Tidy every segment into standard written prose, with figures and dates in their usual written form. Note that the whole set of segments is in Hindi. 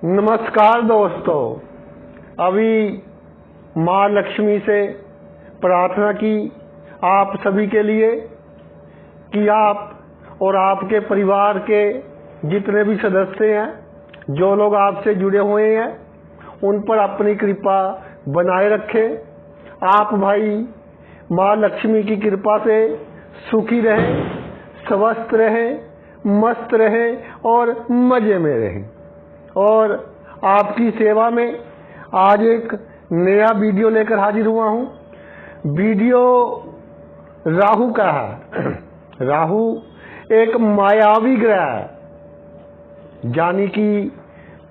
नमस्कार दोस्तों। अभी माँ लक्ष्मी से प्रार्थना की आप सभी के लिए कि आप और आपके परिवार के जितने भी सदस्य हैं, जो लोग आपसे जुड़े हुए हैं, उन पर अपनी कृपा बनाए रखें। आप भाई माँ लक्ष्मी की कृपा से सुखी रहें, स्वस्थ रहें, मस्त रहें और मजे में रहें। और आपकी सेवा में आज एक नया वीडियो लेकर हाजिर हुआ हूँ। वीडियो राहु का है। राहु एक मायावी ग्रह है, यानी कि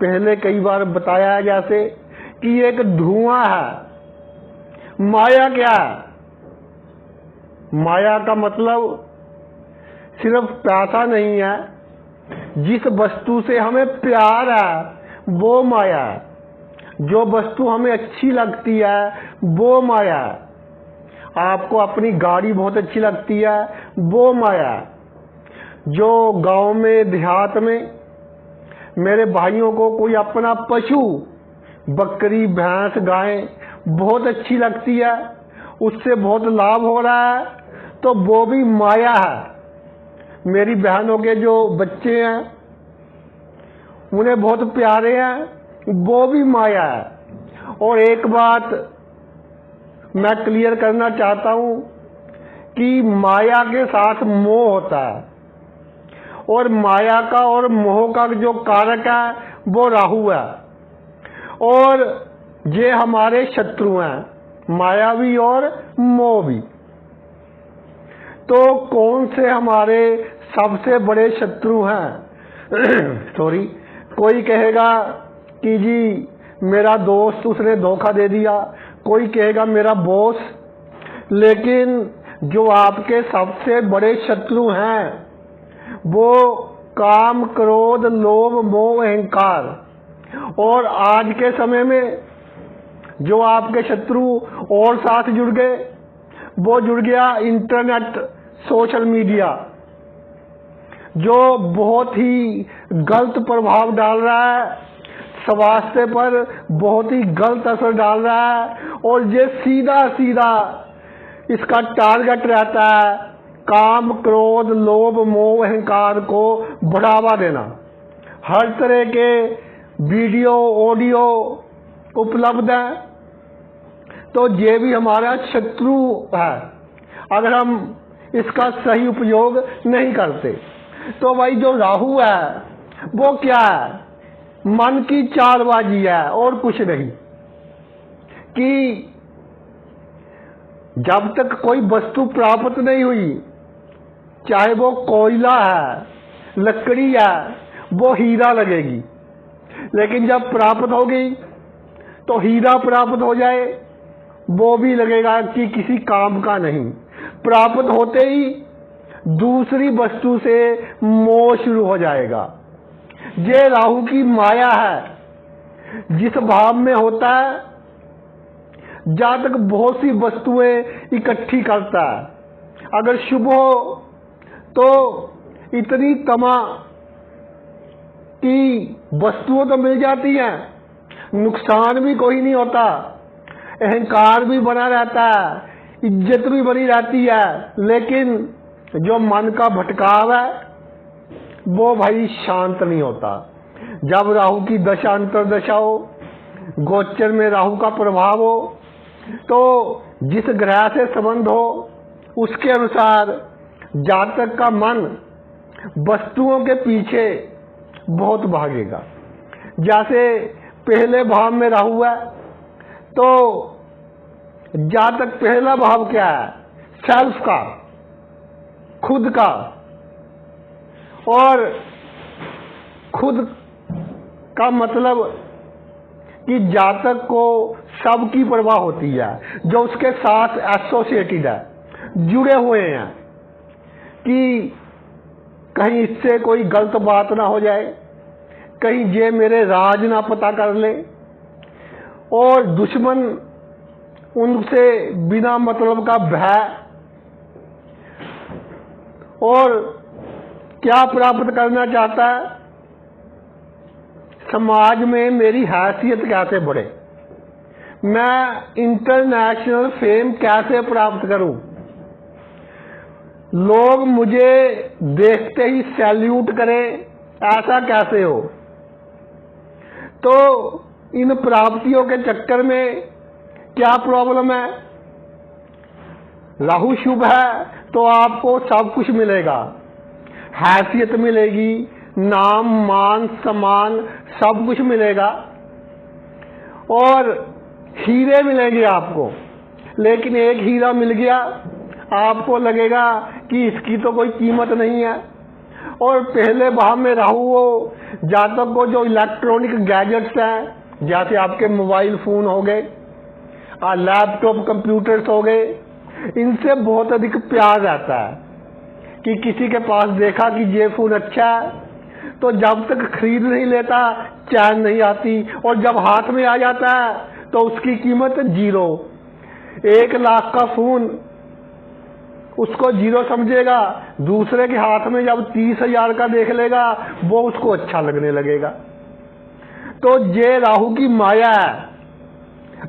पहले कई बार बताया है जैसे कि एक धुआं है। माया क्या है? माया का मतलब सिर्फ पैसा नहीं है। जिस वस्तु से हमें प्यार है वो माया है। जो वस्तु हमें अच्छी लगती है वो माया है। आपको अपनी गाड़ी बहुत अच्छी लगती है, वो माया है। जो गांव में देहात में मेरे भाइयों को कोई अपना पशु, बकरी, भैंस, गाय बहुत अच्छी लगती है, उससे बहुत लाभ हो रहा है, तो वो भी माया है। मेरी बहनों के जो बच्चे हैं उन्हें बहुत प्यारे हैं, वो भी माया है। और एक बात मैं क्लियर करना चाहता हूं कि माया के साथ मोह होता है, और माया का और मोह का जो कारक है वो राहु है। और ये हमारे शत्रु हैं, मायावी और मोह भी। तो कौन से हमारे सबसे बड़े शत्रु हैं? सॉरी, कोई कहेगा कि जी मेरा दोस्त, उसने धोखा दे दिया। कोई कहेगा मेरा बॉस। लेकिन जो आपके सबसे बड़े शत्रु हैं वो काम, क्रोध, लोभ, मोह, अहंकार। और आज के समय में जो आपके शत्रु और साथ जुड़ गए, वो जुड़ गया इंटरनेट, सोशल मीडिया, जो बहुत ही गलत प्रभाव डाल रहा है, स्वास्थ्य पर बहुत ही गलत असर डाल रहा है। और ये सीधा सीधा इसका टारगेट रहता है काम, क्रोध, लोभ, मोह, अहंकार को बढ़ावा देना। हर तरह के वीडियो, ऑडियो उपलब्ध है। तो ये भी हमारा शत्रु है अगर हम इसका सही उपयोग नहीं करते। तो भाई जो राहु है वो क्या है? मन की चालबाजी है और कुछ नहीं। कि जब तक कोई वस्तु प्राप्त नहीं हुई, चाहे वो कोयला है, लकड़ी है, वो हीरा लगेगी। लेकिन जब प्राप्त हो गई तो हीरा प्राप्त हो जाए, वो भी लगेगा कि किसी काम का नहीं। प्राप्त होते ही दूसरी वस्तु से मोह शुरू हो जाएगा। ये राहु की माया है। जिस भाव में होता है, जहां तक बहुत सी वस्तुएं इकट्ठी करता है। अगर शुभ हो तो इतनी तमा की वस्तुएं तो मिल जाती हैं, नुकसान भी कोई नहीं होता, अहंकार भी बना रहता है, इज्जत भी बनी रहती है। लेकिन जो मन का भटकाव है वो भाई शांत नहीं होता। जब राहु की दशा, अंतर्दशा हो, गोचर में राहु का प्रभाव हो, तो जिस ग्रह से संबंध हो उसके अनुसार जातक का मन वस्तुओं के पीछे बहुत भागेगा। जैसे पहले भाव में राहु है, तो जातक पहला भाव क्या है? सेल्फ का, खुद का। और खुद का मतलब कि जातक को सबकी परवाह होती है, जो उसके साथ एसोसिएटेड है, जुड़े हुए हैं, कि कहीं इससे कोई गलत बात ना हो जाए, कहीं ये मेरे राज ना पता कर ले। और दुश्मन उनसे बिना मतलब का भय, और क्या प्राप्त करना चाहता है? समाज में मेरी हैसियत कैसे बढ़े, मैं इंटरनेशनल फेम कैसे प्राप्त करूं, लोग मुझे देखते ही सैल्यूट करें, ऐसा कैसे हो। तो इन प्राप्तियों के चक्कर में क्या प्रॉब्लम है? राहु शुभ है तो आपको सब कुछ मिलेगा, हैसियत मिलेगी, नाम मान सम्मान सब कुछ मिलेगा और हीरे मिलेंगे आपको। लेकिन एक हीरा मिल गया, आपको लगेगा कि इसकी तो कोई कीमत नहीं है। और पहले भाव में राहु हो, जातक को जो इलेक्ट्रॉनिक गैजेट्स हैं, जैसे आपके मोबाइल फोन हो गए, लैपटॉप कंप्यूटर्स हो गए, इनसे बहुत अधिक प्यार रहता है कि किसी के पास देखा कि ये फोन अच्छा है, तो जब तक खरीद नहीं लेता चैन नहीं आती, और जब हाथ में आ जाता है तो उसकी कीमत 0। 1 लाख का फोन उसको 0 समझेगा, दूसरे के हाथ में जब 30,000 का देख लेगा वो उसको अच्छा लगने लगेगा। तो ये राहु की माया है,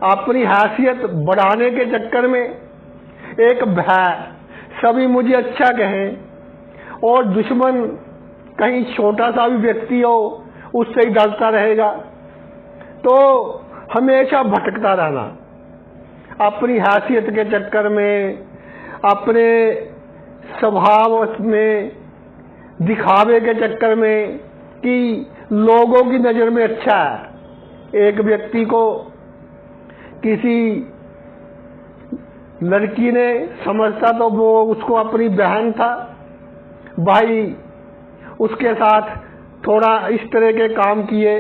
अपनी हैसियत बढ़ाने के चक्कर में एक भय, सभी मुझे अच्छा कहें, और दुश्मन कहीं छोटा सा भी व्यक्ति हो उससे ही डरता रहेगा। तो हमेशा भटकता रहना अपनी हैसियत के चक्कर में, अपने स्वभाव में दिखावे के चक्कर में कि लोगों की नजर में अच्छा है। एक व्यक्ति को किसी लड़की ने समझता तो वो उसको अपनी बहन था, भाई उसके साथ थोड़ा इस तरह के काम किए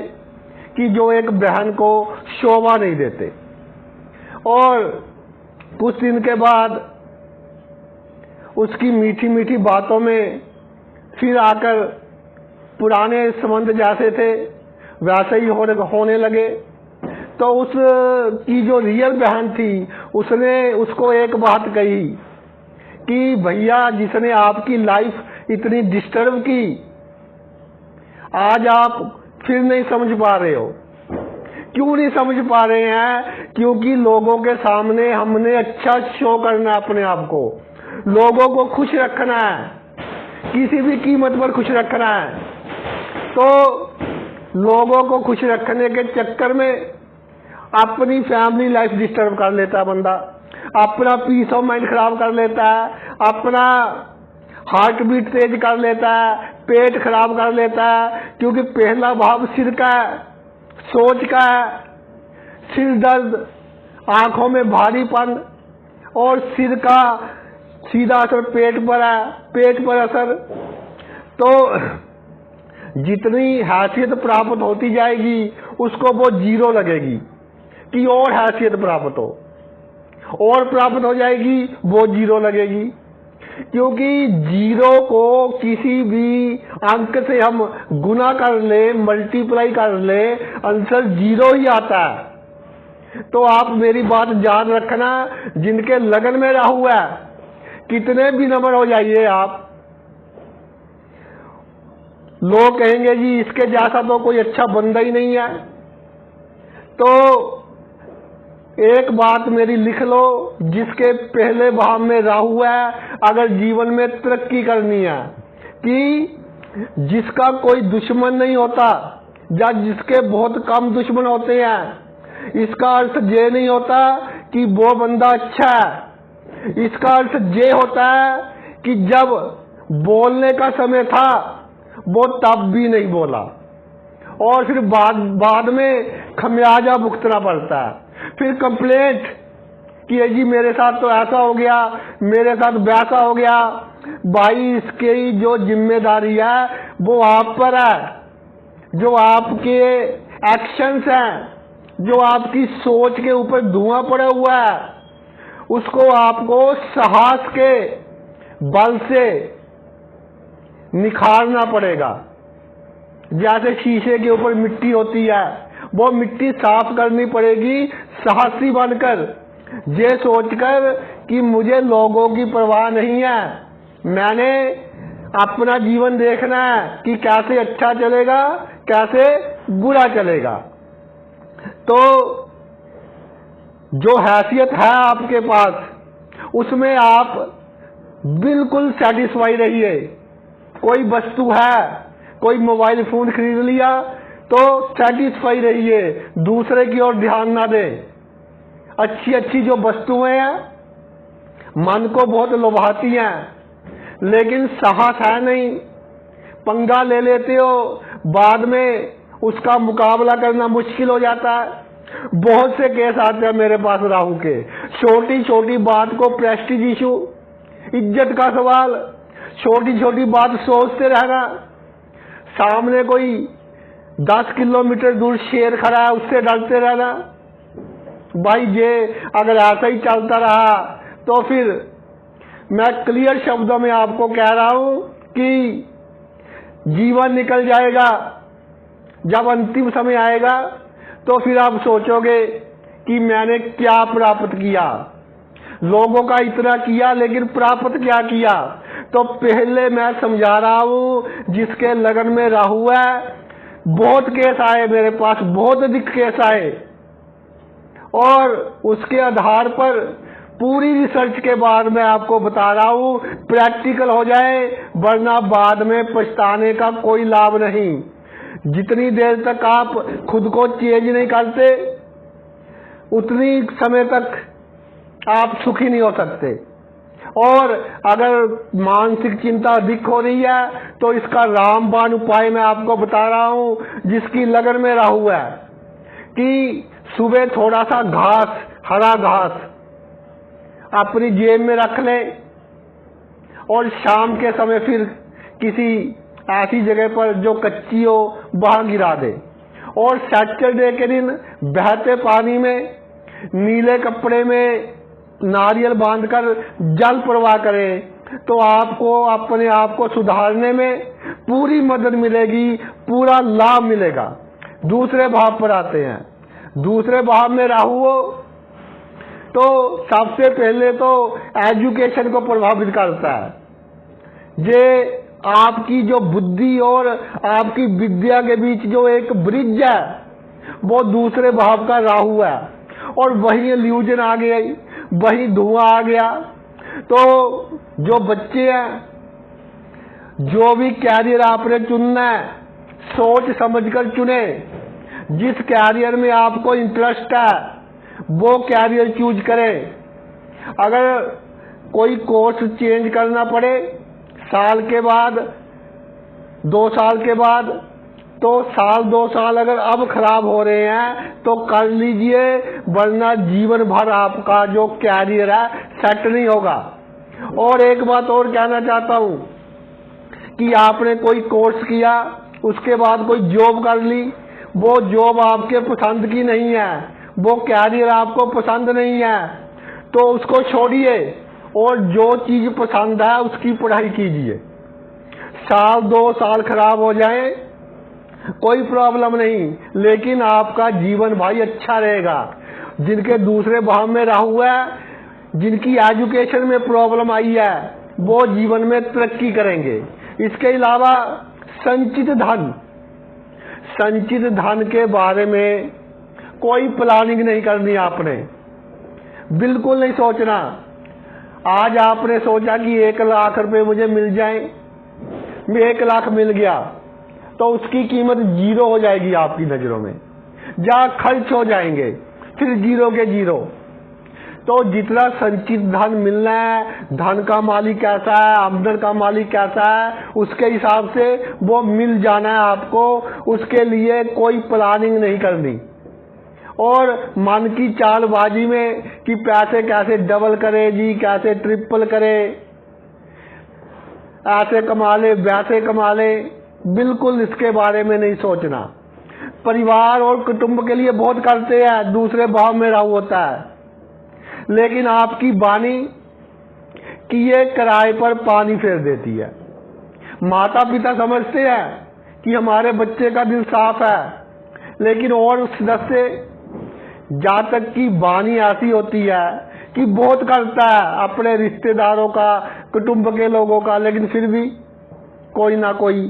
कि जो एक बहन को शोभा नहीं देते, और कुछ दिन के बाद उसकी मीठी मीठी बातों में फिर आकर पुराने संबंध जैसे थे वैसे ही होने लगे। तो उस की जो रियल बहन थी उसने उसको एक बात कही कि भैया, जिसने आपकी लाइफ इतनी डिस्टर्ब की, आज आप फिर नहीं समझ पा रहे हो। क्यों नहीं समझ पा रहे हैं? क्योंकि लोगों के सामने हमने अच्छा शो करना है, अपने आप को लोगों को खुश रखना है, किसी भी कीमत पर खुश रखना है। तो लोगों को खुश रखने के चक्कर में अपनी फैमिली लाइफ डिस्टर्ब कर लेता है बंदा, अपना पीस ऑफ माइंड खराब कर लेता है, अपना हार्ट बीट तेज कर लेता है, पेट खराब कर लेता है। क्योंकि पहला भाव सिर का है, सोच का है, सिर दर्द, आंखों में भारीपन, और सिर का सीधा असर पेट पर है, पेट पर असर। तो जितनी हैसियत प्राप्त होती जाएगी उसको वो 0 लगेगी कि और हैसियत प्राप्त हो, और प्राप्त हो जाएगी वो 0 लगेगी। क्योंकि 0 को किसी भी अंक से हम गुना कर ले, मल्टीप्लाई कर ले, आंसर 0 ही आता है। तो आप मेरी बात जान रखना, जिनके लगन में राहु है, कितने भी नंबर हो जाइए आप, लोग कहेंगे जी इसके जैसा तो कोई अच्छा बंदा ही नहीं है। तो एक बात मेरी लिख लो, जिसके पहले भाव में राहु है, अगर जीवन में तरक्की करनी है, कि जिसका कोई दुश्मन नहीं होता या जिसके बहुत कम दुश्मन होते हैं, इसका अर्थ ये नहीं होता कि वो बंदा अच्छा है। इसका अर्थ ये होता है कि जब बोलने का समय था वो तब भी नहीं बोला, और फिर बाद में खमियाजा भुगतना पड़ता है। फिर कंप्लेंट कि जी मेरे साथ तो ऐसा हो गया, मेरे साथ वैसा हो गया। भाई, इसकी जो जिम्मेदारी है वो आप पर है। जो आपके एक्शंस हैं, जो आपकी सोच के ऊपर धुआं पड़ा हुआ है, उसको आपको साहस के बल से निखारना पड़ेगा। जैसे शीशे के ऊपर मिट्टी होती है, वो मिट्टी साफ करनी पड़ेगी साहसी बनकर, ये सोचकर कि मुझे लोगों की परवाह नहीं है, मैंने अपना जीवन देखना है कि कैसे अच्छा चलेगा, कैसे बुरा चलेगा। तो जो हैसियत है आपके पास उसमें आप बिल्कुल सेटिस्फाई रहिए। कोई वस्तु है, कोई मोबाइल फोन खरीद लिया तो सेटिस्फाई रहिए, दूसरे की ओर ध्यान ना दें। अच्छी अच्छी जो वस्तुएं हैं मन को बहुत लुभाती हैं, लेकिन साहस है नहीं, पंगा ले लेते हो, बाद में उसका मुकाबला करना मुश्किल हो जाता है। बहुत से केस आते हैं मेरे पास राहु के, छोटी छोटी बात को प्रेस्टीज इशू, इज्जत का सवाल, छोटी छोटी बात सोचते रहना। सामने कोई 10 किलोमीटर दूर शेर खड़ा है, उससे डरते रहना। भाई ये अगर ऐसा ही चलता रहा तो फिर मैं क्लियर शब्दों में आपको कह रहा हूं कि जीवन निकल जाएगा। जब अंतिम समय आएगा तो फिर आप सोचोगे कि मैंने क्या प्राप्त किया, लोगों का इतना किया लेकिन प्राप्त क्या किया। तो पहले मैं समझा रहा हूं, जिसके लगन में राहु है, बहुत केस आए मेरे पास, बहुत अधिक केस आए, और उसके आधार पर पूरी रिसर्च के बाद मैं आपको बता रहा हूं, प्रैक्टिकल हो जाए, वरना बाद में पछताने का कोई लाभ नहीं। जितनी देर तक आप खुद को चेंज नहीं करते उतनी समय तक आप सुखी नहीं हो सकते। और अगर मानसिक चिंता अधिक हो रही है तो इसका रामबाण उपाय मैं आपको बता रहा हूं, जिसकी लगन में राहु है, कि सुबह थोड़ा सा घास, हरा घास अपनी जेब में रख ले और शाम के समय फिर किसी ऐसी जगह पर जो कच्ची हो वहां गिरा दे, और सैटरडे के दिन बहते पानी में नीले कपड़े में नारियल बांधकर जल प्रवाह करें, तो आपको अपने आप को सुधारने में पूरी मदद मिलेगी, पूरा लाभ मिलेगा। दूसरे भाव पर आते हैं। दूसरे भाव में राहु हो तो सबसे पहले तो एजुकेशन को प्रभावित करता है। ये आपकी जो बुद्धि और आपकी विद्या के बीच जो एक ब्रिज है वो दूसरे भाव का राहु है, और वही इल्यूजन आ गया, वही धुआं आ गया। तो जो बच्चे हैं, जो भी कैरियर आपने चुनना है सोच समझकर चुने। जिस कैरियर में आपको इंटरेस्ट है वो कैरियर चूज करें। अगर कोई कोर्स चेंज करना पड़े साल के बाद, 2 साल के बाद, तो साल 2 साल अगर अब खराब हो रहे हैं तो कर लीजिए, वरना जीवन भर आपका जो कैरियर है सेट नहीं होगा। और एक बात और कहना चाहता हूं कि आपने कोई कोर्स किया, उसके बाद कोई जॉब कर ली, वो जॉब आपके पसंद की नहीं है, वो कैरियर आपको पसंद नहीं है, तो उसको छोड़िए और जो चीज पसंद है उसकी पढ़ाई कीजिए। साल 2 साल खराब हो जाए कोई प्रॉब्लम नहीं, लेकिन आपका जीवन भाई अच्छा रहेगा। जिनके दूसरे भाव में राहु है, जिनकी एजुकेशन में प्रॉब्लम आई है, वो जीवन में तरक्की करेंगे। इसके अलावा संचित धन, संचित धन के बारे में कोई प्लानिंग नहीं करनी आपने, बिल्कुल नहीं सोचना। आज आपने सोचा कि 1 लाख रुपए मुझे मिल जाए, 1 लाख मिल गया तो उसकी कीमत 0 हो जाएगी आपकी नजरों में, जहां खर्च हो जाएंगे फिर 0 के 0। तो जितना संचित धन मिलना है, धन का मालिक कैसा है, आमदन का मालिक कैसा है, उसके हिसाब से वो मिल जाना है आपको। उसके लिए कोई प्लानिंग नहीं करनी और मन की चालबाजी में कि पैसे कैसे डबल करे जी, कैसे ट्रिपल करे, ऐसे कमा ले वैसे कमा ले, बिल्कुल इसके बारे में नहीं सोचना। परिवार और कुटुंब के लिए बहुत करते हैं, दूसरे भाव में राहु होता है, लेकिन आपकी वाणी किए किराए पर पानी फेर देती है। माता पिता समझते हैं कि हमारे बच्चे का दिल साफ है, लेकिन और सदस्य जातक की वाणी ऐसी होती है कि बहुत करता है अपने रिश्तेदारों का, कुटुंब के लोगों का, लेकिन फिर भी कोई ना कोई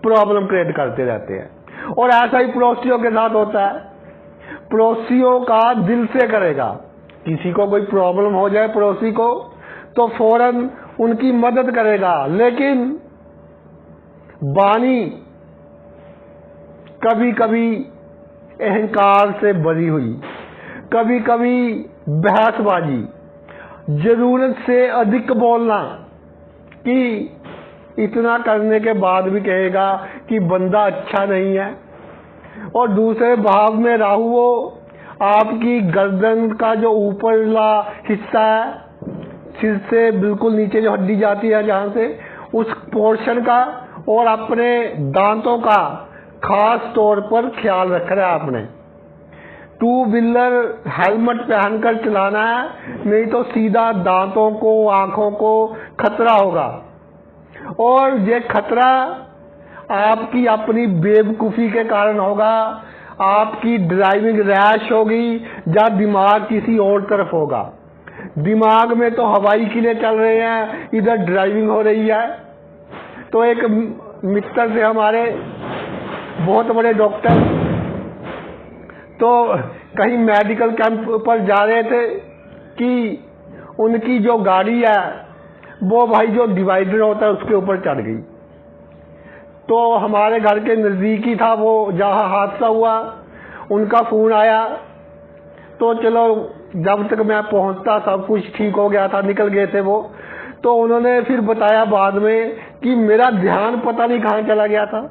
प्रॉब्लम क्रिएट करते रहते हैं। और ऐसा ही पड़ोसियों के साथ होता है। पड़ोसियों का दिल से करेगा, किसी को कोई प्रॉब्लम हो जाए पड़ोसी को तो फौरन उनकी मदद करेगा, लेकिन वाणी कभी कभी अहंकार से भरी हुई, कभी कभी बहसबाजी, जरूरत से अधिक बोलना, कि इतना करने के बाद भी कहेगा कि बंदा अच्छा नहीं है। और दूसरे भाव में राहु वो आपकी गर्दन का जो ऊपरला हिस्सा है, सिर से बिल्कुल नीचे जो हड्डी जाती है जहां से, उस पोर्शन का और अपने दांतों का खास तौर पर ख्याल रख रहा है आपने। टू व्हीलर हेलमेट पहनकर चलाना है, नहीं तो सीधा दांतों को, आंखों को खतरा होगा। और ये खतरा आपकी अपनी बेवकूफी के कारण होगा, आपकी ड्राइविंग रैश होगी, या दिमाग किसी और तरफ होगा। दिमाग में तो हवाई किले चल रहे हैं, इधर ड्राइविंग हो रही है। तो एक मित्र से हमारे बहुत बड़े डॉक्टर, तो कहीं मेडिकल कैंप पर जा रहे थे कि उनकी जो गाड़ी है वो भाई जो डिवाइडर होता है उसके ऊपर चढ़ गई। तो हमारे घर के नज़दीक ही था वो जहाँ हादसा हुआ, उनका फ़ोन आया। तो चलो जब तक मैं पहुँचता सब कुछ ठीक हो गया था, निकल गए थे वो। तो उन्होंने फिर बताया बाद में कि मेरा ध्यान पता नहीं कहाँ चला गया था,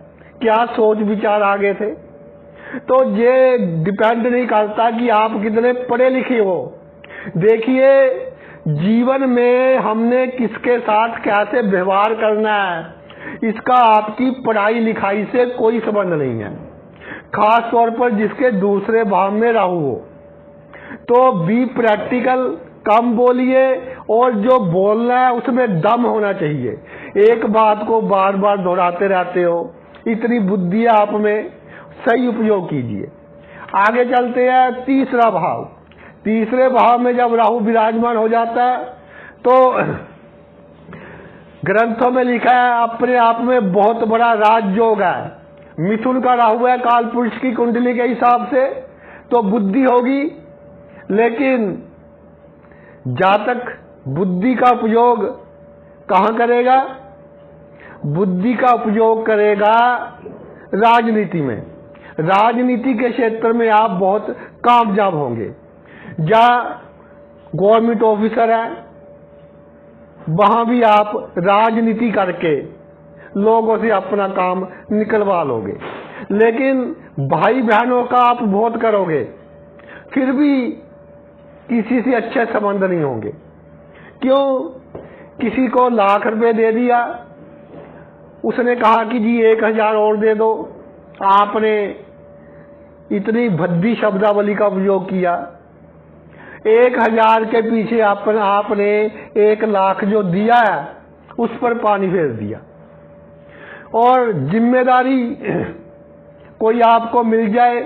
क्या सोच विचार आ गए थे। तो ये डिपेंड नहीं करता कि आप कितने पढ़े लिखे हो। देखिए, जीवन में हमने किसके साथ कैसे व्यवहार करना है, इसका आपकी पढ़ाई लिखाई से कोई संबंध नहीं है। खास तौर पर जिसके दूसरे भाव में राहु हो, तो बी प्रैक्टिकल, कम बोलिए, और जो बोलना है उसमें दम होना चाहिए। एक बात को बार बार दोहराते रहते हो, इतनी बुद्धि आप में, सही उपयोग कीजिए। आगे चलते हैं तीसरा भाव। तीसरे भाव में जब राहु विराजमान हो जाता है तो ग्रंथों में लिखा है अपने आप में बहुत बड़ा राजयोग है। मिथुन का राहु है काल पुरुष की कुंडली के हिसाब से, तो बुद्धि होगी, लेकिन जातक बुद्धि का उपयोग कहाँ करेगा? बुद्धि का उपयोग करेगा राजनीति में। राजनीति के क्षेत्र में आप बहुत कामयाब होंगे। या गवर्नमेंट ऑफिसर है, वहां भी आप राजनीति करके लोगों से अपना काम निकलवा लोगे। लेकिन भाई बहनों का आप बहुत करोगे, फिर भी किसी से अच्छे संबंध नहीं होंगे। क्यों? किसी को लाख रुपए दे दिया, उसने कहा कि जी 1000 और दे दो, आपने इतनी भद्दी शब्दावली का उपयोग किया। 1000 के पीछे आपने 1 लाख जो दिया है उस पर पानी फेर दिया। और जिम्मेदारी कोई आपको मिल जाए,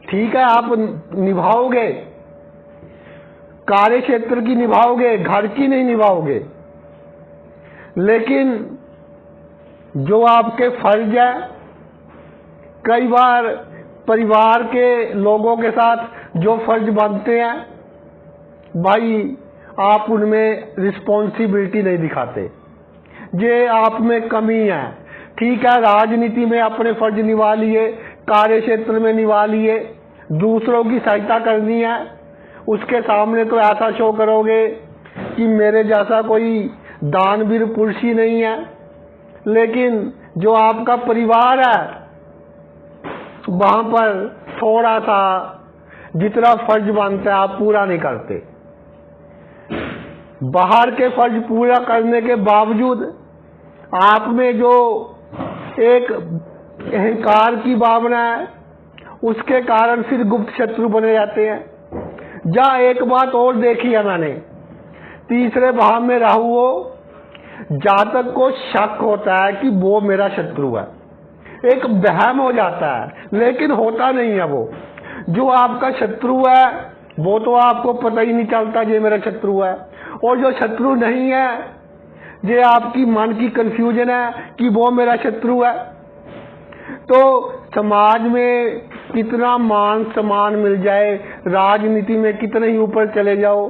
ठीक है, आप निभाओगे, कार्य क्षेत्र की निभाओगे, घर की नहीं निभाओगे। लेकिन जो आपके फर्ज है, कई बार परिवार के लोगों के साथ जो फर्ज बनते हैं, भाई आप उनमें रिस्पॉन्सिबिलिटी नहीं दिखाते, ये आप में कमी है। ठीक है, राजनीति में अपने फर्ज निभा लिए, कार्य क्षेत्र में निभा लिए, दूसरों की सहायता करनी है, उसके सामने तो ऐसा शो करोगे कि मेरे जैसा कोई दानवीर पुरुष ही नहीं है। लेकिन जो आपका परिवार है, वहां पर थोड़ा सा जितना फर्ज बनता है आप पूरा नहीं करते। बाहर के फर्ज पूरा करने के बावजूद आप में जो एक अहंकार की भावना है, उसके कारण फिर गुप्त शत्रु बने जाते हैं। जहाँ एक बात और देखी है मैंने, तीसरे भाव में राहु हो, जातक को शक होता है कि वो मेरा शत्रु है, एक वहम हो जाता है, लेकिन होता नहीं है। वो जो आपका शत्रु है वो तो आपको पता ही नहीं चलता ये मेरा शत्रु है, और जो शत्रु नहीं है ये आपकी मन की कंफ्यूजन है कि वो मेरा शत्रु है। तो समाज में कितना मान सम्मान मिल जाए, राजनीति में कितने ही ऊपर चले जाओ,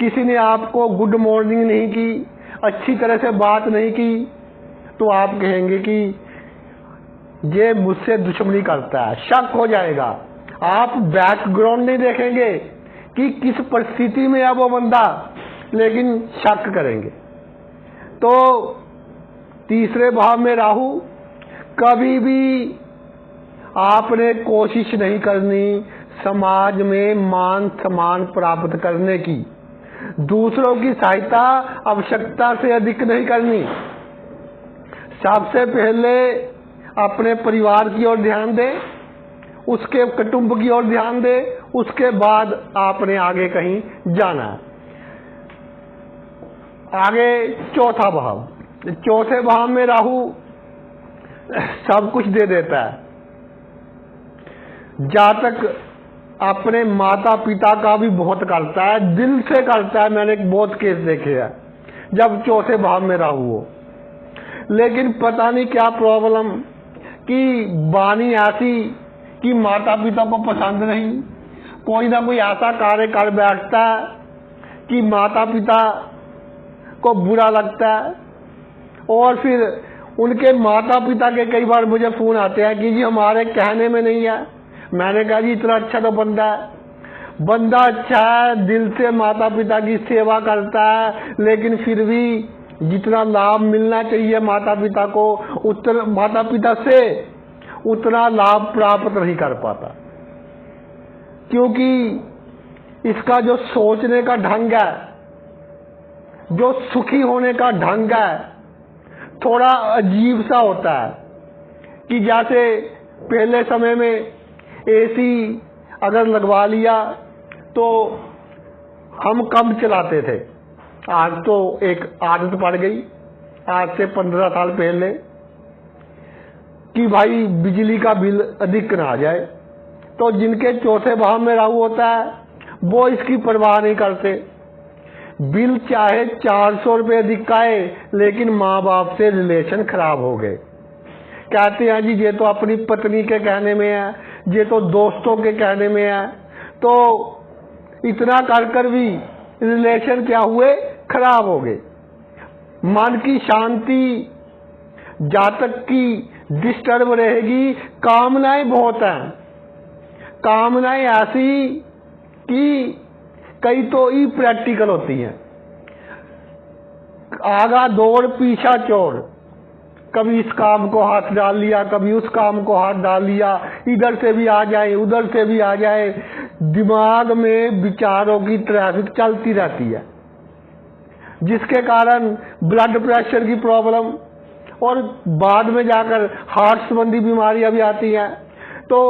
किसी ने आपको गुड मॉर्निंग नहीं की, अच्छी तरह से बात नहीं की, तो आप कहेंगे कि ये मुझसे दुश्मनी करता है, शक हो जाएगा। आप बैकग्राउंड नहीं देखेंगे कि किस परिस्थिति में है वो बंदा, लेकिन शक करेंगे। तो तीसरे भाव में राहु, कभी भी आपने कोशिश नहीं करनी समाज में मान सम्मान प्राप्त करने की, दूसरों की सहायता आवश्यकता से अधिक नहीं करनी। सबसे पहले अपने परिवार की ओर ध्यान दें, उसके कुटुंब की ओर ध्यान दें, उसके बाद आपने आगे कहीं जाना है। आगे चौथा भाव, चौथे भाव में राहु सब कुछ दे देता है। जातक अपने माता पिता का भी बहुत करता है, दिल से करता है। मैंने बहुत केस देखे हैं जब चौथे भाव में राहु हो, लेकिन पता नहीं क्या प्रॉब्लम कि वाणी ऐसी कि माता पिता को पसंद नहीं, कोई ना कोई ऐसा कार्य कर बैठता है कि माता पिता को बुरा लगता है। और फिर उनके माता पिता के कई बार मुझे फोन आते हैं कि जी हमारे कहने में नहीं है। मैंने कहा जी इतना अच्छा तो बंदा है, बंदा अच्छा है, दिल से माता पिता की सेवा करता है, लेकिन फिर भी जितना लाभ मिलना चाहिए माता पिता को, उतना माता पिता से उतना लाभ प्राप्त नहीं कर पाता, क्योंकि इसका जो सोचने का ढंग है, जो सुखी होने का ढंग है, थोड़ा अजीब सा होता है। कि जैसे पहले समय में एसी अगर लगवा लिया तो हम कम चलाते थे, आज तो एक आदत पड़ गई आज से 15 साल पहले कि भाई बिजली का बिल अधिक ना आ जाए। तो जिनके चौथे भाव में राहु होता है वो इसकी परवाह नहीं करते, बिल चाहे 400 रुपये अधिक आए, लेकिन माँ बाप से रिलेशन खराब हो गए। कहते हैं जी ये तो अपनी पत्नी के कहने में है, ये तो दोस्तों के कहने में है। तो इतना कर भी रिलेशन क्या हुए, खराब हो गए। मन की शांति जातक की डिस्टर्ब रहेगी। कामनाएं बहुत हैं, कामनाएं ऐसी कि कई तो ई प्रैक्टिकल होती हैं, आगा दौड़ पीछा चोर, कभी इस काम को हाथ डाल लिया, कभी उस काम को हाथ डाल लिया, इधर से भी आ जाए उधर से भी आ जाए। दिमाग में विचारों की ट्रैफिक चलती रहती है, जिसके कारण ब्लड प्रेशर की प्रॉब्लम और बाद में जाकर हार्ट संबंधी बीमारियां भी आती हैं। तो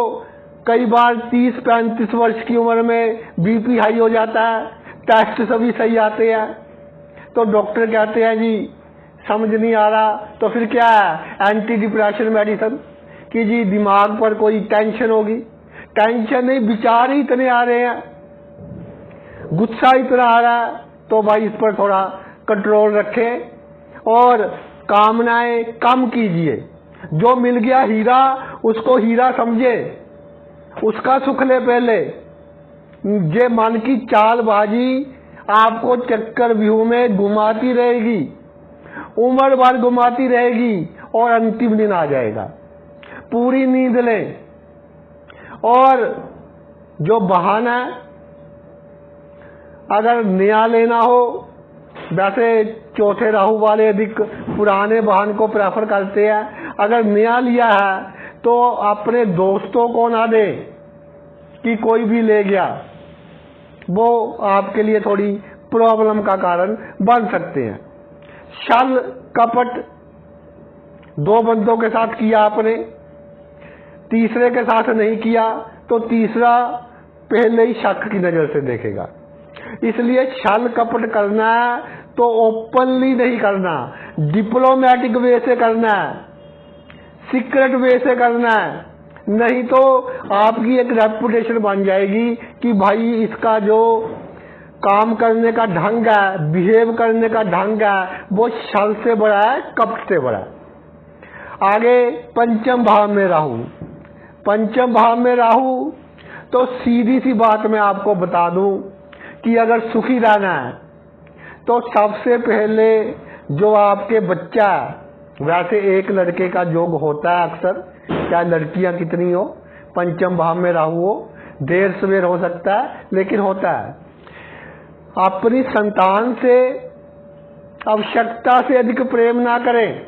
कई बार 30-35 वर्ष की उम्र में बीपी हाई हो जाता है, टेस्ट सभी सही आते हैं, तो डॉक्टर कहते हैं जी समझ नहीं आ रहा, तो फिर क्या है, एंटी डिप्रेशन मेडिसिन कि जी दिमाग पर कोई टेंशन होगी। टेंशन नहीं, विचार ही इतने आ रहे हैं, गुस्सा इतना आ रहा है, तो भाई इस पर थोड़ा कंट्रोल रखें और कामनाएं कम कीजिए। जो मिल गया हीरा उसको हीरा समझे, उसका सुख ले पहले। ये मन की चालबाजी आपको चक्कर व्यूह में घुमाती रहेगी, उम्र भर घुमाती रहेगी और अंतिम दिन आ जाएगा। पूरी नींद लें। और जो बहाना है, अगर नया लेना हो, वैसे चौथे राहु वाले अधिक पुराने वाहन को प्रेफर करते हैं। अगर नया लिया है तो अपने दोस्तों को ना दे कि कोई भी ले गया, वो आपके लिए थोड़ी प्रॉब्लम का कारण बन सकते हैं। छल कपट 2 बंदों के साथ किया आपने, तीसरे के साथ नहीं किया, तो तीसरा पहले ही शक की नजर से देखेगा। इसलिए छल कपट करना है तो ओपनली नहीं करना, डिप्लोमेटिक वे से करना है, सीक्रेट वे से करना है। नहीं तो आपकी एक रेपुटेशन बन जाएगी कि भाई इसका जो काम करने का ढंग है, बिहेव करने का ढंग है, वो छल से बड़ा है, कपट से बड़ा है। आगे पंचम भाव में राहु। पंचम भाव में राहु तो सीधी सी बात मैं आपको बता दूं कि अगर सुखी रहना है तो सबसे पहले जो आपके बच्चा, वैसे एक लड़के का योग होता है अक्सर, चाहे लड़कियां कितनी हो, पंचम भाव में राहु हो, देर सवेर हो सकता है लेकिन होता है। अपनी संतान से आवश्यकता से अधिक प्रेम ना करें,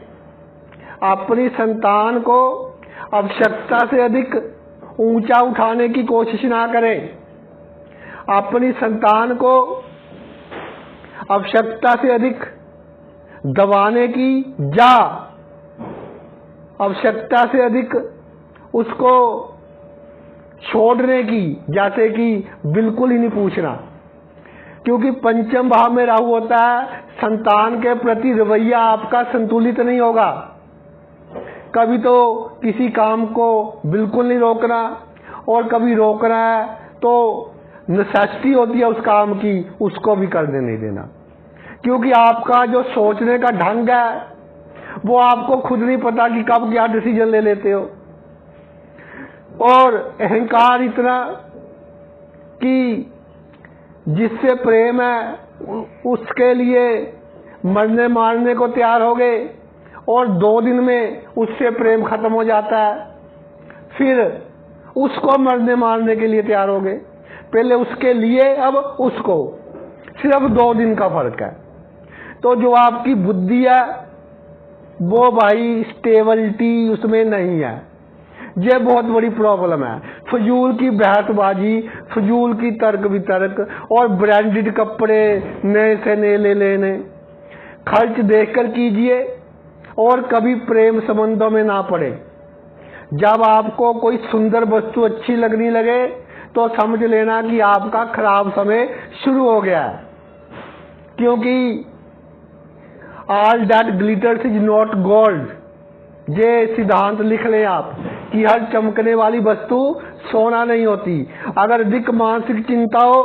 अपनी संतान को आवश्यकता से अधिक ऊंचा उठाने की कोशिश ना करें, अपनी संतान को आवश्यकता से अधिक दबाने की या आवश्यकता से अधिक उसको छोड़ने की, जैसे कि बिल्कुल ही नहीं पूछना, क्योंकि पंचम भाव में राहु होता है, संतान के प्रति रवैया आपका संतुलित नहीं होगा। कभी तो किसी काम को बिल्कुल नहीं रोकना, और कभी रोकना है तो नेसेसिटी होती है उस काम की, उसको भी करने नहीं देना, क्योंकि आपका जो सोचने का ढंग है वो आपको खुद नहीं पता कि कब क्या डिसीजन ले लेते हो। और अहंकार इतना कि जिससे प्रेम है उसके लिए मरने मारने को तैयार हो गए, और 2 दिन में उससे प्रेम खत्म हो जाता है, फिर उसको मरने मारने के लिए तैयार हो गए। पहले उसके लिए, अब उसको, सिर्फ 2 दिन का फर्क है। तो जो आपकी बुद्धि है वो भाई स्टेबिलिटी उसमें नहीं है, ये बहुत बड़ी प्रॉब्लम है। फजूल की बहसबाजी, फजूल की तर्क वितर्क, और ब्रांडेड कपड़े नए से नए ले लेने, खर्च देखकर कीजिए और कभी प्रेम संबंधों में ना पड़े। जब आपको कोई सुंदर वस्तु अच्छी लगने लगे तो समझ लेना कि आपका खराब समय शुरू हो गया है, क्योंकि all that glitters is not gold, ये सिद्धांत लिख लें आप कि हर चमकने वाली वस्तु सोना नहीं होती। अगर अधिक मानसिक चिंता हो,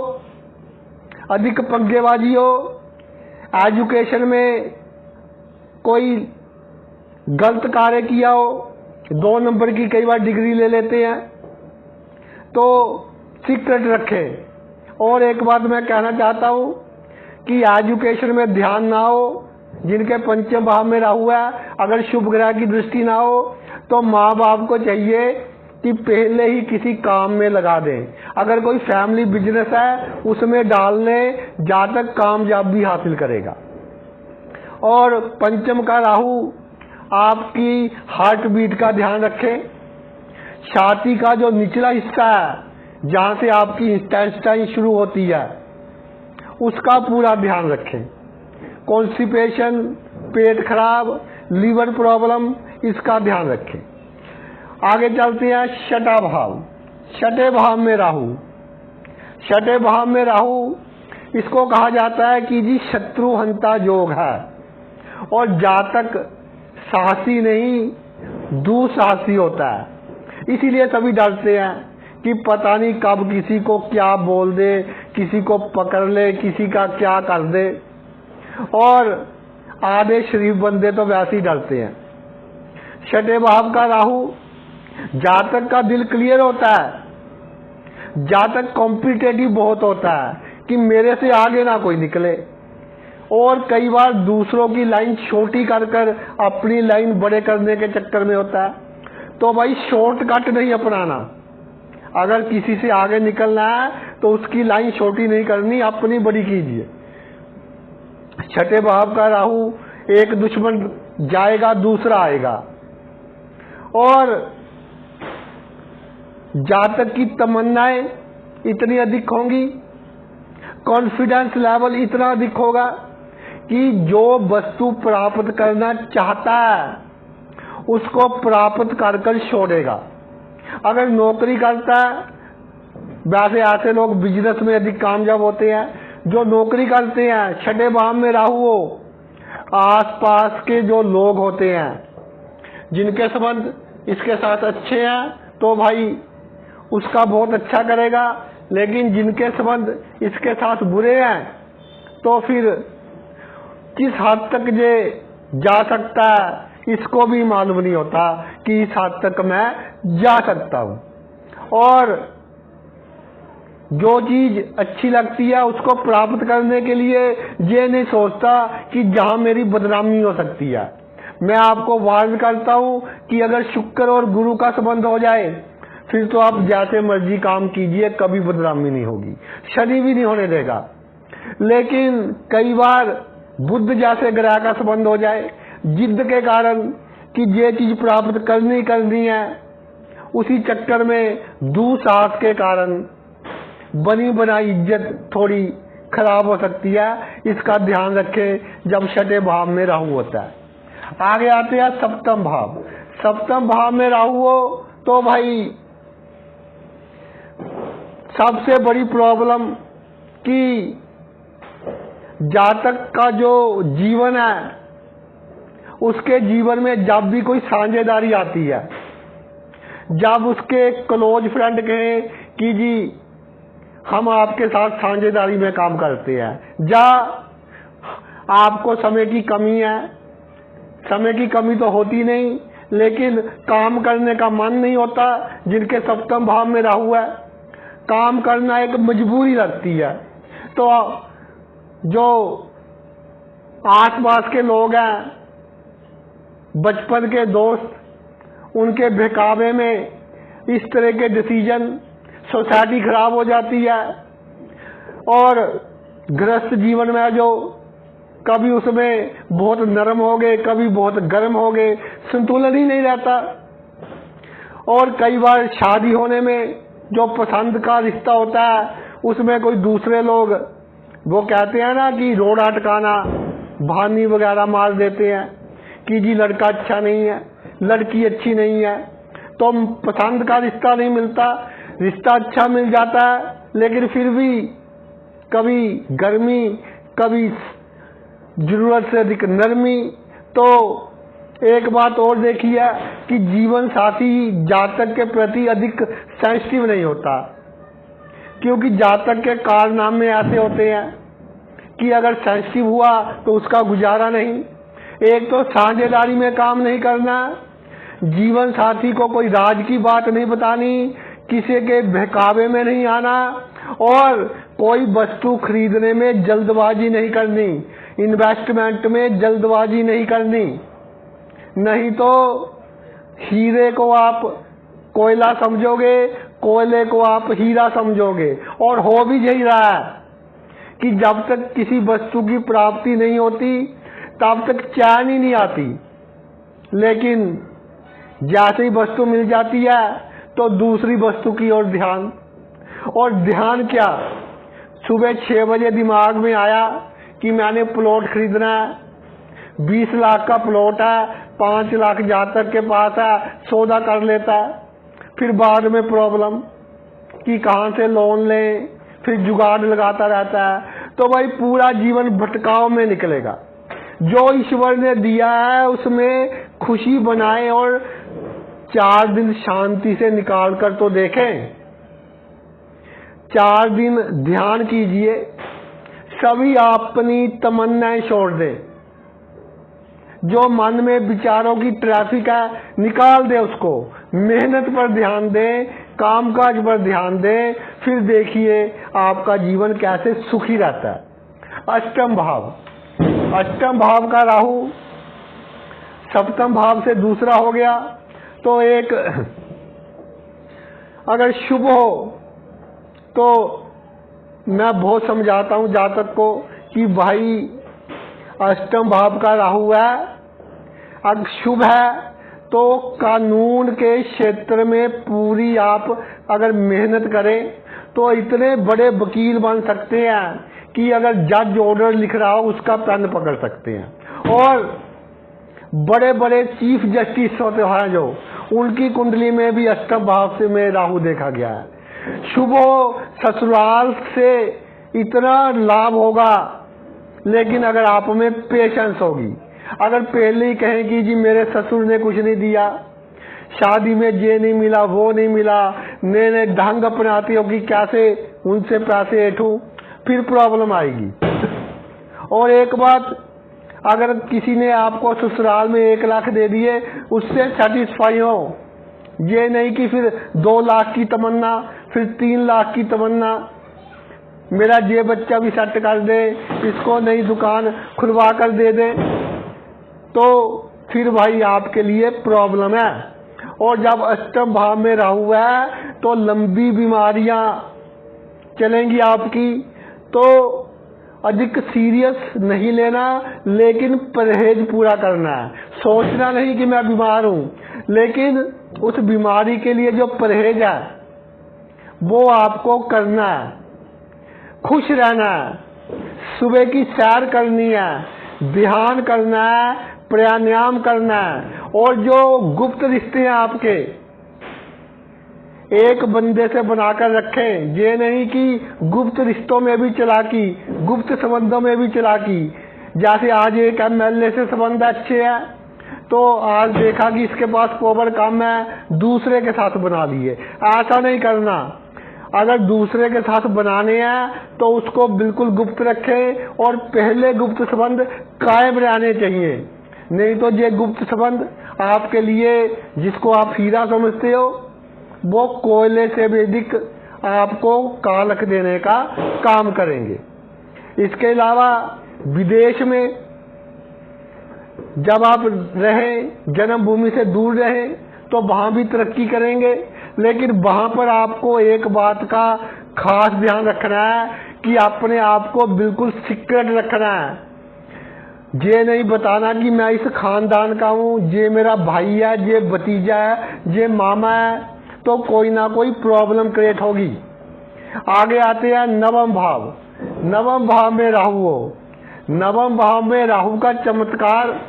अधिक पंगेबाजी हो, एजुकेशन में कोई गलत कार्य किया हो, 2 नंबर की कई बार डिग्री ले लेते हैं, तो सीक्रेट रखें। और एक बात मैं कहना चाहता हूं कि एजुकेशन में ध्यान ना हो, जिनके पंचम भाव में राहु है, अगर शुभ ग्रह की दृष्टि ना हो तो माँ बाप को चाहिए कि पहले ही किसी काम में लगा दें। अगर कोई फैमिली बिजनेस है उसमें डाल लें, जहाँ तक कामयाबी हासिल करेगा। और पंचम का राहु आपकी हार्ट बीट का ध्यान रखें, छाती का जो निचला हिस्सा है जहाँ से आपकी इंटेस्टाइन शुरू होती है उसका पूरा ध्यान रखें। कॉन्स्टिपेशन, पेट खराब, लीवर प्रॉब्लम, इसका ध्यान रखें। आगे चलते हैं छठा भाव। छठे भाव में राहु। छठे भाव में राहु इसको कहा जाता है कि जी शत्रुहंता योग है, और जातक साहसी नहीं दुसाहसी होता है। इसीलिए सभी डरते हैं कि पता नहीं कब किसी को क्या बोल दे, किसी को पकड़ ले, किसी का क्या कर दे। और आधे शरीफ बंदे तो वैसे ही डरते हैं। छठे भाव का राहु जातक का दिल क्लियर होता है, जातक कॉम्पिटिटिव बहुत होता है कि मेरे से आगे ना कोई निकले, और कई बार दूसरों की लाइन छोटी कर कर अपनी लाइन बड़े करने के चक्कर में होता है। तो भाई शॉर्टकट नहीं अपनाना, अगर किसी से आगे निकलना है तो उसकी लाइन छोटी नहीं करनी, अपनी बड़ी कीजिए। छठे भाव का राहु, एक दुश्मन जाएगा दूसरा आएगा, और जातक की तमन्नाएं इतनी अधिक होंगी, कॉन्फिडेंस लेवल इतना अधिक होगा कि जो वस्तु प्राप्त करना चाहता है उसको प्राप्त कर कर छोड़ेगा। अगर नौकरी करता है, वैसे ऐसे लोग बिजनेस में अधिक कामयाब होते हैं जो नौकरी करते हैं, छठे भाव में राहु हो, आसपास के जो लोग होते हैं जिनके संबंध इसके साथ अच्छे हैं तो भाई उसका बहुत अच्छा करेगा, लेकिन जिनके संबंध इसके साथ बुरे हैं तो फिर किस हद तक ये जा सकता है इसको भी मालूम नहीं होता कि इस हद तक मैं जा सकता हूं। और जो चीज अच्छी लगती है उसको प्राप्त करने के लिए ये नहीं सोचता कि जहां मेरी बदनामी हो सकती है। मैं आपको वार्न करता हूं कि अगर शुक्र और गुरु का संबंध हो जाए फिर तो आप जैसे मर्जी काम कीजिए, कभी बदनामी नहीं होगी, शनि भी नहीं होने देगा। लेकिन कई बार बुद्ध जैसे ग्रह का संबंध हो जाए जिद के कारण कि ये चीज प्राप्त करनी है, उसी चक्कर में दुस्साहस के कारण बनी बनाई इज्जत थोड़ी खराब हो सकती है। इसका ध्यान रखें जब छठे भाव में राहु होता है। आगे आते हैं सप्तम भाव। सप्तम भाव में राहु हो तो भाई सबसे बड़ी प्रॉब्लम कि जातक का जो जीवन है उसके जीवन में जब भी कोई साझेदारी आती है, जब उसके क्लोज फ्रेंड कहे कि जी हम आपके साथ साझेदारी में काम करते हैं, या आपको समय की कमी है, समय की कमी तो होती नहीं लेकिन काम करने का मन नहीं होता, जिनके सप्तम भाव में राहु है काम करना एक मजबूरी लगती है। तो जो आसपास के लोग हैं, बचपन के दोस्त, उनके बहकावे में इस तरह के डिसीजन, सोसाइटी खराब हो जाती है। और गृहस्थ जीवन में जो कभी उसमें बहुत नरम हो गए, कभी बहुत गर्म हो गए, संतुलन ही नहीं रहता। और कई बार शादी होने में जो पसंद का रिश्ता होता है उसमें कोई दूसरे लोग, वो कहते हैं ना कि रोड़ा अटकाना, भानी वगैरह मार देते हैं कि जी लड़का अच्छा नहीं है, लड़की अच्छी नहीं है, तो पसंद का रिश्ता नहीं मिलता। रिश्ता अच्छा मिल जाता है लेकिन फिर भी कभी गर्मी, कभी जरूरत से अधिक नरमी। तो एक बात और देखी है कि जीवन साथी जातक के प्रति अधिक सेंसिटिव नहीं होता, क्योंकि जातक के कारनामे ऐसे होते हैं कि अगर सेंसिटिव हुआ तो उसका गुजारा नहीं। एक तो साझेदारी में काम नहीं करना, जीवन साथी को कोई राज की बात नहीं बतानी, किसी के बहकावे में नहीं आना, और कोई वस्तु खरीदने में जल्दबाजी नहीं करनी, इन्वेस्टमेंट में जल्दबाजी नहीं करनी। नहीं तो हीरे को आप कोयला समझोगे, कोयले को आप हीरा समझोगे। और हो भी यही रहा है कि जब तक किसी वस्तु की प्राप्ति नहीं होती तब तक चैन ही नहीं आती, लेकिन जैसे ही वस्तु मिल जाती है तो दूसरी वस्तु की ओर ध्यान। और ध्यान क्या, सुबह 6 बजे दिमाग में आया कि मैंने प्लॉट खरीदना है, 20 लाख का प्लॉट है, 5 लाख जातक के पास है, सौदा कर लेता है। फिर बाद में प्रॉब्लम कि कहां से लोन लें, फिर जुगाड़ लगाता रहता है। तो भाई पूरा जीवन भटकाव में निकलेगा। जो ईश्वर ने दिया है उसमें खुशी बनाए और 4 दिन शांति से निकाल कर तो देखें। 4 दिन ध्यान कीजिए, सभी अपनी तमन्नाएं छोड़ दें, जो मन में विचारों की ट्रैफिक है निकाल दे उसको, मेहनत पर ध्यान दें, कामकाज पर ध्यान दें, फिर देखिए आपका जीवन कैसे सुखी रहता है। अष्टम भाव, अष्टम भाव का राहु सप्तम भाव से दूसरा हो गया। तो एक अगर शुभ हो तो मैं बहुत समझाता हूं जातक को कि भाई अष्टम भाव का राहु है, अगर शुभ है तो कानून के क्षेत्र में पूरी आप अगर मेहनत करें तो इतने बड़े वकील बन सकते हैं कि अगर जज ऑर्डर लिख रहा हो उसका पेन पकड़ सकते हैं। और बड़े बड़े चीफ जस्टिस होते हैं जो, उनकी कुंडली में भी अष्टम भाव से में राहु देखा गया है। शुभ हो, ससुराल से इतना लाभ होगा, लेकिन अगर आप में पेशेंस होगी, अगर पहले ही कहें कि जी मेरे ससुर ने कुछ नहीं दिया, शादी में ये नहीं मिला, वो नहीं मिला, नए नए ढंग अपनाती हो कि कैसे उनसे पैसे ऐठूं, फिर प्रॉब्लम आएगी। और एक बात, अगर किसी ने आपको ससुराल में 1 लाख दे दिए, उससे सेटिस्फाई हो, ये नहीं कि फिर 2 लाख की तमन्ना, फिर 3 लाख की तमन्ना, मेरा ये बच्चा भी सेट कर दे, इसको नई दुकान खुलवा कर दे दे, तो फिर भाई आपके लिए प्रॉब्लम है। और जब अष्टम भाव में राहु है तो लंबी बीमारियां चलेंगी आपकी, तो अधिक सीरियस नहीं लेना, लेकिन परहेज पूरा करना है। सोचना नहीं कि मैं बीमार हूं, लेकिन उस बीमारी के लिए जो परहेज है वो आपको करना है। खुश रहना है, सुबह की सैर करनी है, ध्यान करना है, प्राणायाम करना है। और जो गुप्त रिश्ते हैं आपके, एक बंदे से बनाकर रखें, ये नहीं कि गुप्त रिश्तों में भी चालाकी, गुप्त संबंधों में भी चालाकी। जैसे आज एक MLA से संबंध अच्छे हैं, तो आज देखा कि इसके पास पावर कम है, दूसरे के साथ बना लिए। ऐसा नहीं करना। अगर दूसरे के साथ बनाने हैं तो उसको बिल्कुल गुप्त रखें, और पहले गुप्त संबंध कायम रहने चाहिए। नहीं तो ये गुप्त संबंध आपके लिए, जिसको आप हीरा समझते हो, वो कोयले से भी अधिक आपको कालख देने का काम करेंगे। इसके अलावा विदेश में जब आप रहें, जन्मभूमि से दूर रहें, तो वहां भी तरक्की करेंगे। लेकिन वहां पर आपको एक बात का खास ध्यान रखना है कि अपने आप को बिल्कुल सीक्रेट रखना है। ये नहीं बताना कि मैं इस खानदान का हूं, ये मेरा भाई है, ये भतीजा है, ये मामा है, तो कोई ना कोई प्रॉब्लम क्रिएट होगी। आगे आते हैं नवम भाव। नवम भाव में राहु हो। नवम भाव में राहु का चमत्कार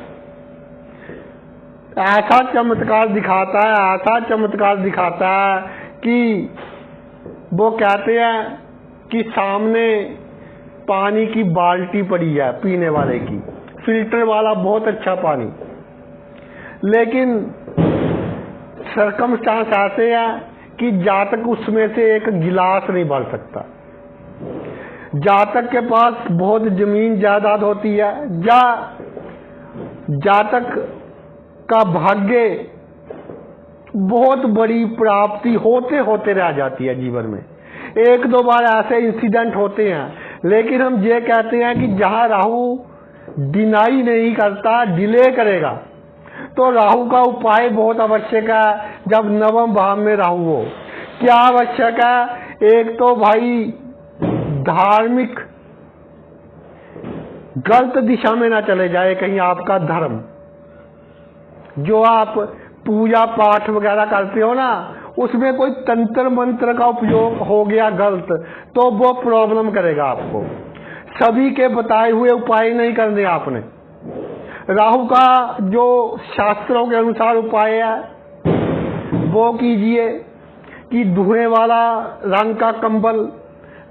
ऐसा चमत्कार दिखाता है, ऐसा चमत्कार दिखाता है कि वो कहते हैं कि सामने पानी की बाल्टी पड़ी है पीने वाले की, फिल्टर वाला बहुत अच्छा पानी, लेकिन सर्कमस्टांस ऐसे है कि जातक उसमें से एक गिलास नहीं भर सकता। जातक के पास बहुत जमीन जायदाद होती है, या जातक का भाग्य बहुत बड़ी प्राप्ति होते होते रह जाती है जीवन में। 1-2 बार ऐसे इंसिडेंट होते हैं, लेकिन हम ये कहते हैं कि जहां राहु डिनाई नहीं करता, डिले करेगा, तो राहु का उपाय बहुत आवश्यक है। जब नवम भाव में राहु हो, क्या आवश्यक है? एक तो भाई धार्मिक गलत दिशा में ना चले जाए कहीं आपका धर्म। जो आप पूजा पाठ वगैरह करते हो ना, उसमें कोई तंत्र मंत्र का उपयोग हो गया गलत, तो वो प्रॉब्लम करेगा आपको। सभी के बताए हुए उपाय नहीं करने आपने। राहु का जो शास्त्रों के अनुसार उपाय है वो कीजिए कि धुएं वाला रंग का कंबल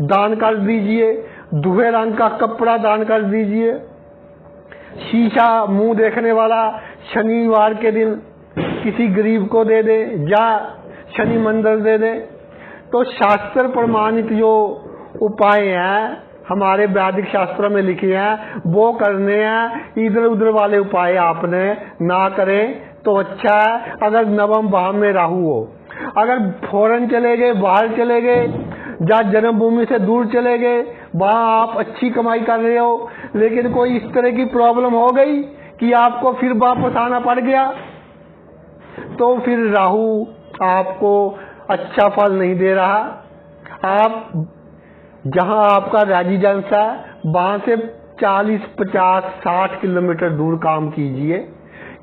दान कर दीजिए, धुएं रंग का कपड़ा दान कर दीजिए, शीशा मुंह देखने वाला शनिवार के दिन किसी गरीब को दे दे, या शनि मंदिर दे दे। तो शास्त्र प्रमाणित जो उपाय हैं, हमारे वैदिक शास्त्रों में लिखे हैं, वो करने हैं। इधर उधर वाले उपाय आपने ना करें तो अच्छा है। अगर नवम भाव में राहु हो, अगर फौरन चले गए, बाहर चले गए, या जन्मभूमि से दूर चले गए, वहां आप अच्छी कमाई कर रहे हो, लेकिन कोई इस तरह की प्रॉब्लम हो गई कि आपको फिर वापस आना पड़ गया, तो फिर राहु आपको अच्छा फल नहीं दे रहा। आप जहां आपका रेजिडेंस है वहां से 40, 50, 60 किलोमीटर दूर काम कीजिए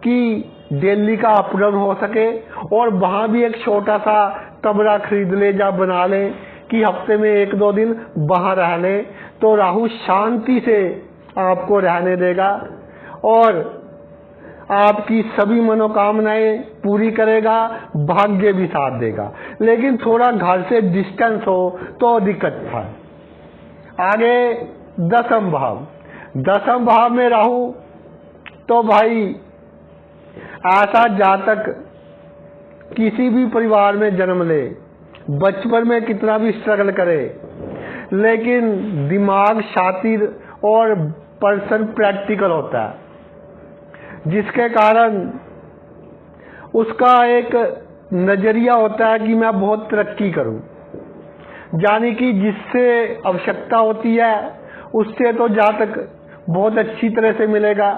कि दिल्ली का अप डाउन हो सके, और वहां भी एक छोटा सा कमरा खरीद ले या बना ले कि हफ्ते में 1-2 दिन वहां रह ले, तो राहु शांति से आपको रहने देगा और आपकी सभी मनोकामनाएं पूरी करेगा, भाग्य भी साथ देगा। लेकिन थोड़ा घर से डिस्टेंस हो तो दिक्कत था। आगे दसम भाव। दसम भाव में राहु, तो भाई ऐसा जातक किसी भी परिवार में जन्म ले, बचपन में कितना भी स्ट्रगल करे, लेकिन दिमाग शातिर और पर्सन प्रैक्टिकल होता है, जिसके कारण उसका एक नजरिया होता है कि मैं बहुत तरक्की करूं, यानी कि जिससे आवश्यकता होती है उससे तो जहाँ तक बहुत अच्छी तरह से मिलेगा,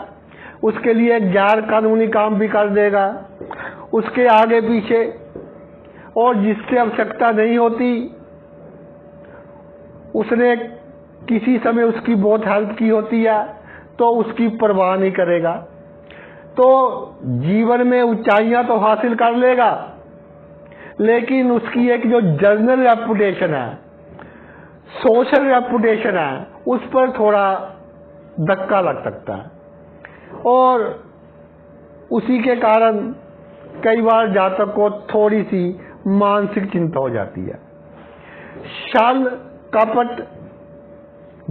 उसके लिए गैर कानूनी काम भी कर देगा उसके आगे पीछे, और जिससे आवश्यकता नहीं होती उसने किसी समय उसकी बहुत हेल्प की होती है तो उसकी परवाह नहीं करेगा। तो जीवन में ऊंचाइयां तो हासिल कर लेगा, लेकिन उसकी एक जो जर्नल रेपुटेशन है, सोशल रेपुटेशन है, उस पर थोड़ा धक्का लग सकता है, और उसी के कारण कई बार जातक को थोड़ी सी मानसिक चिंता हो जाती है। छल कपट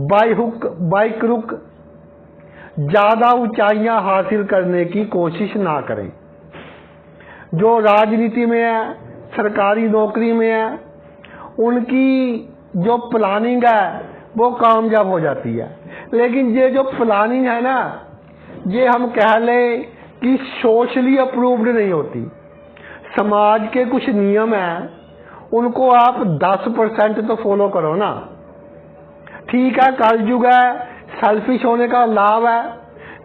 बाय हुक बाय क्रुक ज्यादा ऊंचाइयां हासिल करने की कोशिश ना करें। जो राजनीति में है, सरकारी नौकरी में है, उनकी जो प्लानिंग है वो कामयाब हो जाती है, लेकिन ये जो प्लानिंग है ना, ये हम कह लें कि सोशली अप्रूव्ड नहीं होती। समाज के कुछ नियम हैं, उनको आप 10% तो फॉलो करो ना। ठीक है, कलयुग है, सेल्फिश होने का लाभ है,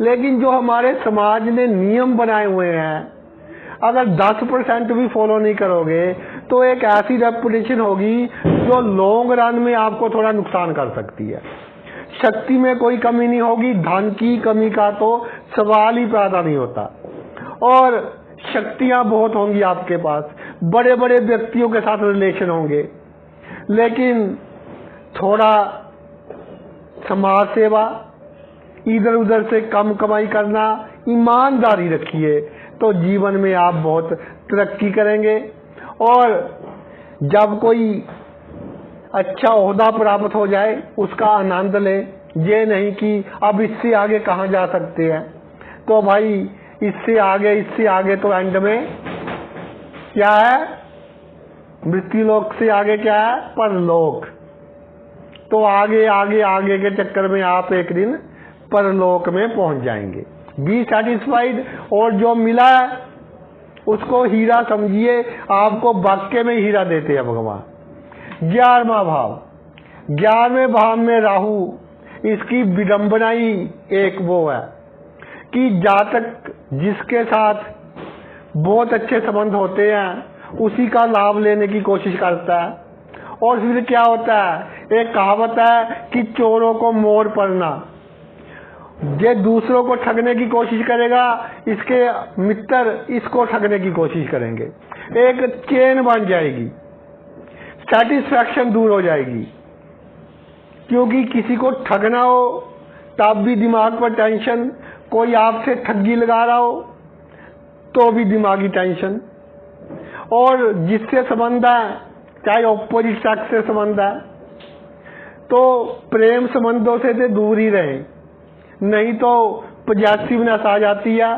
लेकिन जो हमारे समाज ने नियम बनाए हुए हैं, अगर 10% भी फॉलो नहीं करोगे तो एक ऐसी रेपुटेशन होगी जो लॉन्ग रन में आपको थोड़ा नुकसान कर सकती है। शक्ति में कोई कमी नहीं होगी, धन की कमी का तो सवाल ही पैदा नहीं होता, और शक्तियां बहुत होंगी आपके पास, बड़े बड़े व्यक्तियों के साथ रिलेशन होंगे, लेकिन थोड़ा समाज सेवा, इधर उधर से कम कमाई करना, ईमानदारी रखिए तो जीवन में आप बहुत तरक्की करेंगे। और जब कोई अच्छा ओहदा प्राप्त हो जाए उसका आनंद लें, ये नहीं कि अब इससे आगे कहाँ जा सकते हैं। तो भाई इससे आगे तो एंड में क्या है, मृत्युलोक से आगे क्या है, परलोक। तो आगे के चक्कर में आप एक दिन परलोक में पहुंच जाएंगे। बी सेटिस्फाइड, और जो मिला उसको हीरा समझिए, आपको वाक्य में हीरा देते हैं भगवान। 11वां भाव, 11वें भाव में राहु, इसकी विडंबना ही एक वो है कि जातक जिसके साथ बहुत अच्छे संबंध होते हैं उसी का लाभ लेने की कोशिश करता है, और फिर क्या होता है, एक कहावत है कि चोरों को मोर पड़ना। ये दूसरों को ठगने की कोशिश करेगा, इसके मित्र इसको ठगने की कोशिश करेंगे, एक चेन बन जाएगी, सेटिस्फैक्शन दूर हो जाएगी। क्योंकि किसी को ठगना हो तब भी दिमाग पर टेंशन, कोई आपसे ठगी लगा रहा हो तो भी दिमागी टेंशन, और जिससे संबंध है, चाहे ऑपोजिट सेक्स से संबंध है, तो प्रेम संबंधों से दूर ही रहें, नहीं तो पॉजिटिवनेस आ जाती है,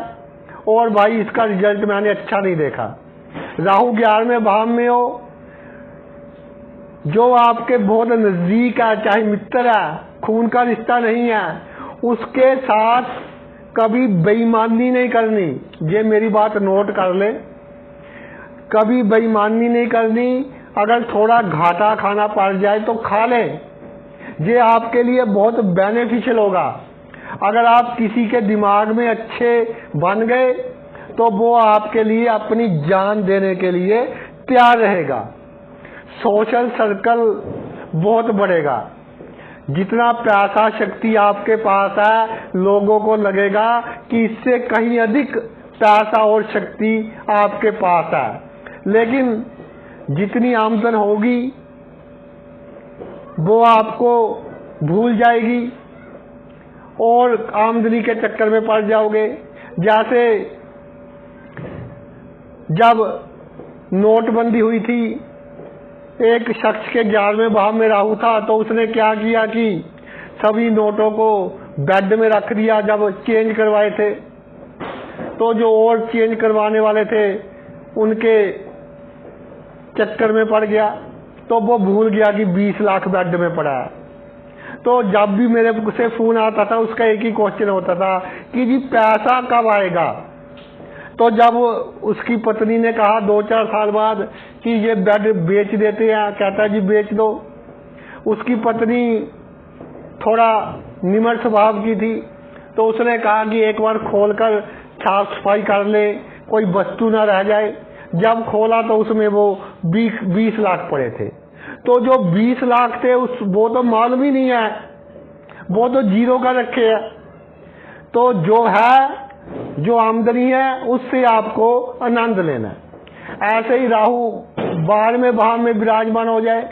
और भाई इसका रिजल्ट मैंने अच्छा नहीं देखा। राहु 11वें भाव में हो, जो आपके बहुत नजदीक है, चाहे मित्र है, खून का रिश्ता नहीं है, उसके साथ कभी बेईमानी नहीं करनी। ये मेरी बात नोट कर ले, कभी बेईमानी नहीं करनी। अगर थोड़ा घाटा खाना पड़ जाए तो खा ले, ये आपके लिए बहुत बेनिफिशियल होगा। अगर आप किसी के दिमाग में अच्छे बन गए तो वो आपके लिए अपनी जान देने के लिए तैयार रहेगा। सोशल सर्कल बहुत बढ़ेगा। जितना पैसा शक्ति आपके पास है, लोगों को लगेगा कि इससे कहीं अधिक पैसा और शक्ति आपके पास है, लेकिन जितनी आमदन होगी वो आपको भूल जाएगी और आमदनी के चक्कर में पड़ जाओगे। जैसे जब नोटबंदी हुई थी, एक शख्स के 11वें भाव में राहु था, तो उसने क्या किया कि सभी नोटों को बेड में रख दिया। जब चेंज करवाए थे तो जो और चेंज करवाने वाले थे उनके चक्कर में पड़ गया, तो वो भूल गया कि 20 लाख बेड में पड़ा है। तो जब भी मेरे से फोन आता था उसका एक ही क्वेश्चन होता था कि जी पैसा कब आएगा। तो जब उसकी पत्नी ने कहा 2-4 साल बाद कि ये बेड बेच देते हैं, कहता है जी बेच दो। उसकी पत्नी थोड़ा निमर स्वभाव की थी, तो उसने कहा कि एक बार खोलकर साफ सफाई कर ले, कोई वस्तु ना रह जाए। जब खोला तो उसमें वो 20 लाख पड़े थे। तो जो 20 लाख थे वो तो मालूम ही नहीं है, वो तो जीरो का रखे है। तो जो है, जो आमदनी है उससे आपको आनंद लेना है। ऐसे ही राहु 12वें भाव में विराजमान हो जाए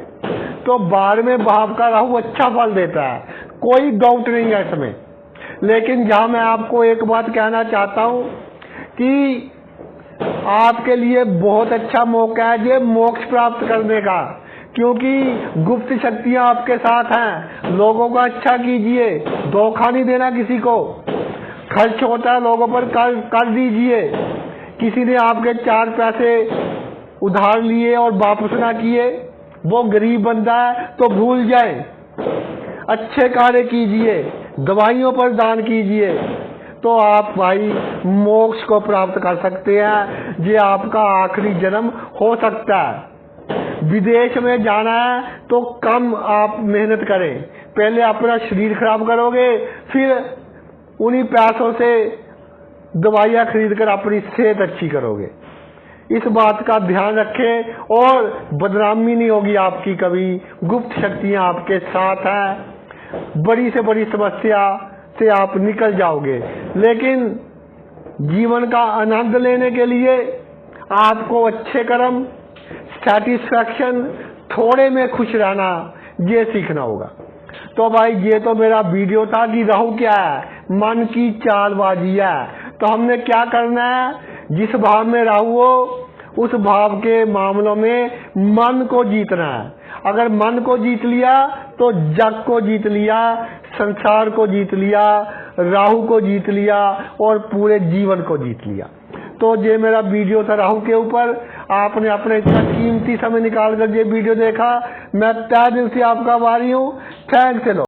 तो 12वें भाव का राहु अच्छा फल देता है, कोई डाउट नहीं है इसमें। लेकिन जहां मैं आपको एक बात कहना चाहता हूं कि आपके लिए बहुत अच्छा मौका है ये मोक्ष प्राप्त करने का, क्योंकि गुप्त शक्तियां आपके साथ हैं। लोगों का अच्छा कीजिए, धोखा नहीं देना किसी को। खर्च होता है लोगों पर, कर दीजिए। किसी ने आपके 4 पैसे उधार लिए और वापस ना किए, वो गरीब बंदा है तो भूल जाए। अच्छे कार्य कीजिए, दवाइयों पर दान कीजिए, तो आप भाई मोक्ष को प्राप्त कर सकते हैं। ये आपका आखिरी जन्म हो सकता है। विदेश में जाना है तो कम आप मेहनत करें, पहले अपना शरीर खराब करोगे, फिर उन्हीं पैसों से दवाइयाँ खरीद कर अपनी सेहत अच्छी करोगे। इस बात का ध्यान रखें और बदनामी नहीं होगी आपकी कभी। गुप्त शक्तियाँ आपके साथ हैं, बड़ी से बड़ी समस्या से आप निकल जाओगे। लेकिन जीवन का आनंद लेने के लिए आपको अच्छे कर्म, सेटिस्फैक्शन, थोड़े में खुश रहना, ये सीखना होगा। तो भाई ये तो मेरा वीडियो था कि राहु क्या है, मन की चालबाजी है। तो हमने क्या करना है, जिस भाव में राहु हो उस भाव के मामलों में मन को जीतना है। अगर मन को जीत लिया तो जग को जीत लिया, संसार को जीत लिया, राहु को जीत लिया और पूरे जीवन को जीत लिया। तो ये मेरा वीडियो था राहु के ऊपर। आपने अपना इतना कीमती समय निकाल कर ये वीडियो देखा, मैं तहे दिल से आपका आभारी हूँ। थैंक्स।